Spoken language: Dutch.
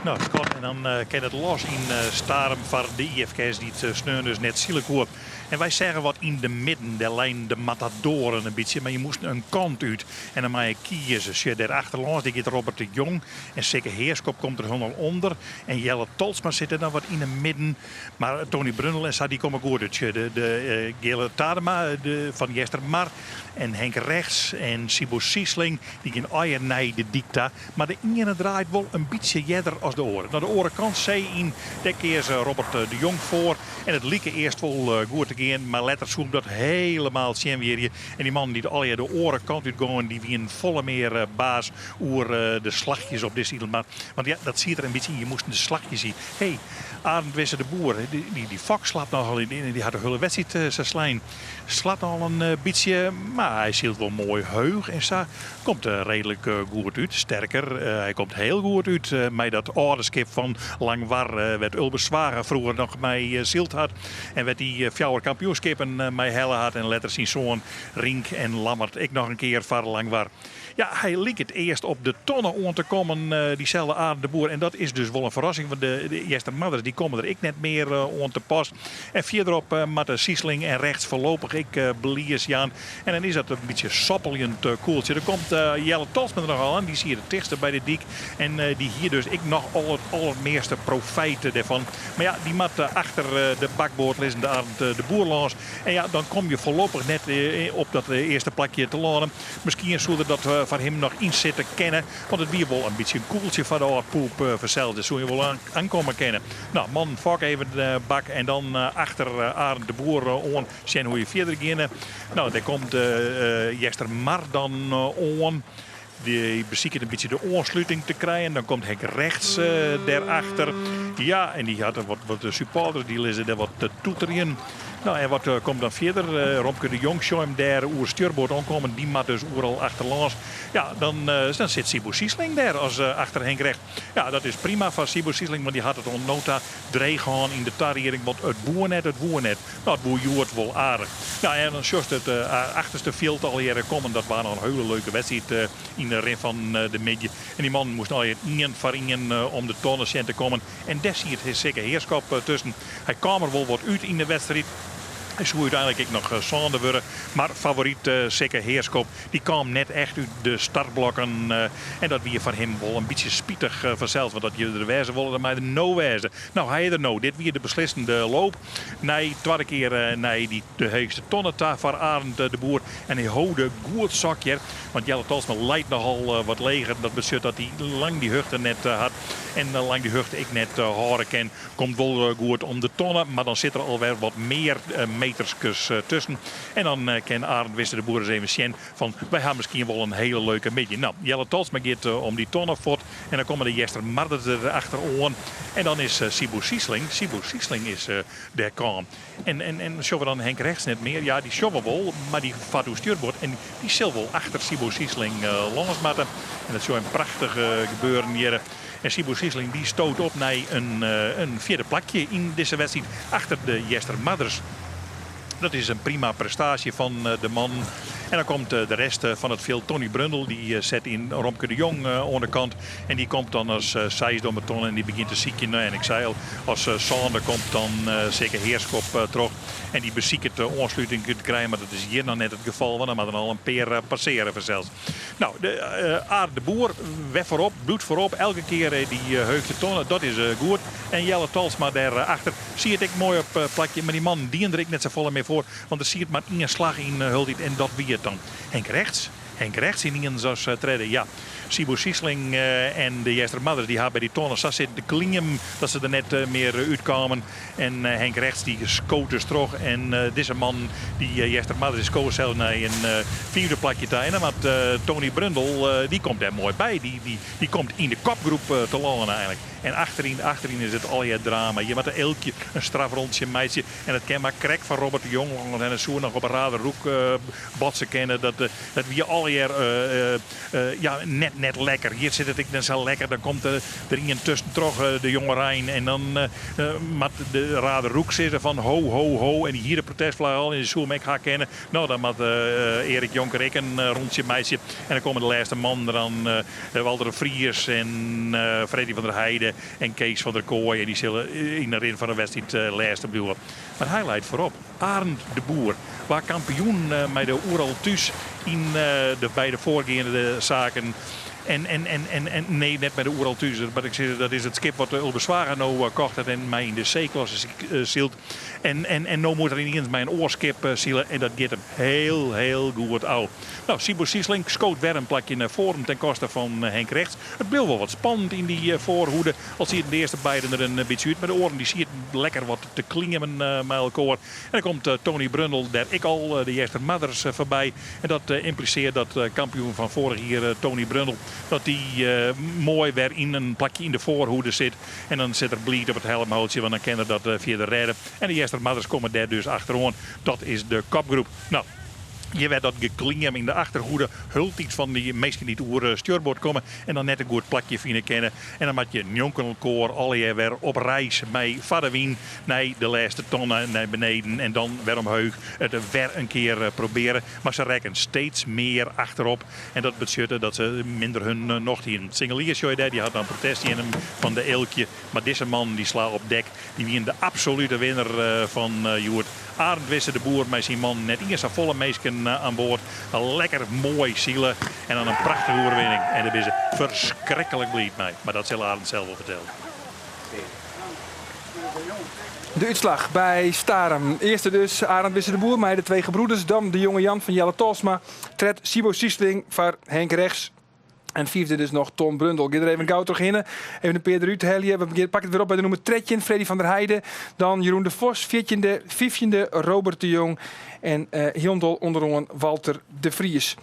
Nou, Scott, en dan kan het los in Starum van de IFK's die het sneun dus net zielig wordt. En wij zeggen wat in de midden, de lijn, de matadoren een beetje. Maar je moest een kant uit. En dan mag je kiezen. Dus je daarachter langs, die gaat Robert de Jong. En zeker Heerskop komt er gewoon al onder. En Jelle Tolsma zit er dan wat in de midden. Maar Tony Brundel en die komen goed uit. De Gele Tadema van Jester Mar. En Henk Rechts en Sibo Siesling. Die gaan eier naar de dicta. Maar de ene draait wel een beetje jeder als de oren. Nou, de orenkant zei in. Daar keer ze Robert de Jong voor. En het lieke eerst wel goed te gaan. Maar letter zoekt dat helemaal zien weer. En die man die al de orenkant uitgaan. Die wie een volle meer baas over de slagjes op dit eiland. Want ja, dat ziet er een beetje in. Je moest de slagjes zien. Hey, Arend Wisse de Boer. Die Fox slaat nogal in. En die had een hele wedstrijd zijn slijn. Slaat al een beetje. Maar hij ziet wel mooi heug. En zo komt redelijk goed uit. Sterker, hij komt heel goed uit. Met dat ouderskip van Langwar. Werd Ulbers Zwager vroeger nog mij zield had. En werd die fjouwer kampioenskippen mij helle had. En letters zijn zoon Rink en Lammert. Ik nog een keer van Langwar. Ja, hij liep het eerst op de tonnen om te komen, diezelfde Arend de Boer. En dat is dus wel een verrassing. Want de eerste mothers die komen er ik net meer om te pas. En verderop Matte Siesling en rechts voorlopig ik Beliers Jan. En dan is dat een beetje sappeljend koeltje. Er komt Jelle Tolsma er nog aan. Die zie je de dichtste bij de dik. En die hier dus ik nog al het allermeeste profijt ervan. Maar ja, die mat achter de bakboord lezen de Arend de Boer langs. En ja, dan kom je voorlopig net op dat eerste plakje te landen. Misschien zullen dat van hem nog iets zitten kennen. Want het weer wel een beetje een koeltje van de oorpoep verzeld. Dus zul je wel aankomen kennen. Nou, man, vak even de bak. En dan achter Arend de Boer on. Zien hoe je verder gaat. Nou, daar komt Jester Mar dan on. Die bezieken een beetje de oorsluiting te krijgen. Dan komt Henk Rechts daarachter. Ja, en die had wat de supporters. Die lezen daar wat toeteren. Nou, en wat komt dan verder? Romke de Jong, show hem daar oer stuurboord aankomen. Die mat dus oeral achterlangs. Ja, dan zit Sibo Siesling daar als achter Henk Recht. Ja, dat is prima van Sibo Siesling, maar die had het on nota dreighaan in de tarriering. Want het woernet. Nou, het woerjoert wel aardig. Ja, en dan just het achterste veld al hier komen. Dat was nog een hele leuke wedstrijd in de ring van de midden. En die man moest al ien voor ien om de tonnen te komen. En daar zie je het zeker Heerskop tussen. Hij kwam er wel wat uit in de wedstrijd. Hij zou uiteindelijk ik nog zonde worden. Maar favoriet zeker Heerskop. Die kwam net echt uit de startblokken. En dat weer van hem wel een beetje spietig vanzelf. Want dat je er wijzen willen, maar de no wijzen. Nou, hij er nou. Dit weer de beslissende loop. Nee, tweede keer nee, de heugste tonneta voor Arend de Boer. En hij hoorde goed zakje. Want Jelle Tolsma leidt nogal wat leger. Dat betekent dat hij lang die heugte net had. En lang die heugte ik net horen ken. Komt wel goed om de tonnen. Maar dan zit er alweer wat meer meterskus tussen. En dan kan Arend Wisse de Boer eens even zien van wij hebben misschien wel een hele leuke midden. Nou, Jelle Tolsma gaat om die tonnen voort. En dan komen de Jester Marder erachter aan. En dan is Sibo Siesling. Sibo Siesling is daar kwam. En showen we dan Henk Rechts net meer. Ja, die showen wel, maar die vat uw stuurbord. En die zal wel achter Sibo Siesling langsmatten. En dat is zo'n prachtig gebeuren hier. En Sibo Siesling die stoot op naar een vierde plakje in deze wedstrijd. Achter de Jester Mothers. Dat is een prima prestatie van de man. En dan komt de rest van het veld. Tony Brundel die zet in Romke de Jong aan de kant. En die komt dan als Seisdommeton en die begint te zieken. En ik zei al, als Sander komt dan zeker Heerskop terug. En die beziekt de aansluiting kunt krijgen. Maar dat is hier nog net het geval. Want dan moet er al een peer passeren vanzelfs. Nou, de Arend de Boer, weg voorop, bloed voorop. Elke keer die heugde tonnen, dat is goed. En Jelle Tolsma daarachter. Zie het ik mooi op plakje. Maar die man die er ik net zo volle mee voor. Want er zie het maar één slag in Huldit. En dat wie het dan. Henk Rechts in ien zoals treden. Ja, Sibo Siesling en de Jester Mothers die hebben bij die tonnen. Dat zit de klingen dat ze er net meer uitkomen. En Henk Rechts die scoot dus terug. En deze man, die Jester Mothers, is koos zelf naar een vierde plakje te. En dan had Tony Brundel, die komt daar mooi bij. Die komt in de kopgroep te landen eigenlijk. En achterin is het al je drama. Je moet een eeltje, een strafrondje, meisje. En het kan maar krek van Robert de Jong. En zo nog op een rare roek botsen kennen. Dat wie al alleer net lekker. Hier zit het ik dan zo lekker. Dan komt er iemand tussen toch de jonge Rijn. En dan moet de Rader Roek zitten van ho, ho, ho. En die hier de protestvlag al in de Soelmek gaan kennen. Nou, dan moet Erik Jonker ik een rondje meisje. En dan komen de laatste man eraan. Walter Friers en Freddy van der Heijden en Kees van der Kooi. En die zullen in de rin van de wedstrijd laatste bedoelen. Maar highlight voorop. Arend de Boer. Waar kampioen met de Oeral Thuis in de beide voorgaande zaken. En nee, net met de Oeral Thuis. Maar ik zeg, dat is het skip wat Ulbe Zwager nou kocht had en mij in de C-klasse zielt. En nu moet er ineens mijn een oorskip zielen. En dat gaat hem heel, heel goed oud. Nou, Sibo Siesling schoot weer een plakje naar voren ten koste van Henk Rechts. Het bleef wel wat spannend in die voorhoede. Al zie je de eerste beiden er een beetje uit. Maar de oren die zie je lekker wat te klingen met elkaar. En dan komt Tony Brundel, daar ik al de eerste Mothers voorbij. En dat impliceert dat kampioen van vorig jaar, Tony Brundel, dat die mooi weer in een plakje in de voorhoede zit. En dan zit er bleed op het helmhoutje, want dan kennen dat via de redden. En de eerste Mothers komen daar dus achterom. Dat is de kopgroep. Nou. Je werd dat geklingem in de achterhoede. Hult iets van die meesten die door stuurboord komen. En dan net een goed plakje vinden kennen. En dan moet je Njonkenkoor alle weer op reis met Vaderwien naar de laatste tonnen naar beneden. En dan weer omhoog het weer een keer proberen. Maar ze rekken steeds meer achterop. En dat betekent dat ze minder hun nog die Singeliers die had dan protest in hem van de Eelkje. Maar deze man die slaat op dek. Die wie de absolute winnaar van Joert. Arend Wisse de Boer met zijn man net eerst een volle meesken aan boord. Een lekker mooi zielen en dan een prachtige overwinning. En daar is ze verschrikkelijk blij mee. Maar dat zal Arend zelf wel vertellen. De uitslag bij Starem. Eerste dus Arend Wisse de Boer met de twee gebroeders. Dan de jonge Jan van Jelle Tosma. Tred Sibo Siesling van Henk Rechts. En vierde dus nog Tom Brundel. Ik ga er even gauw terug in. Even een peer eruit hellen. We pakken het weer op bij de noemer Tredje. Freddy van der Heijden. Dan Jeroen de Vos. Vijftiende Robert de Jong. En Hildol onderongen Walter de Vries.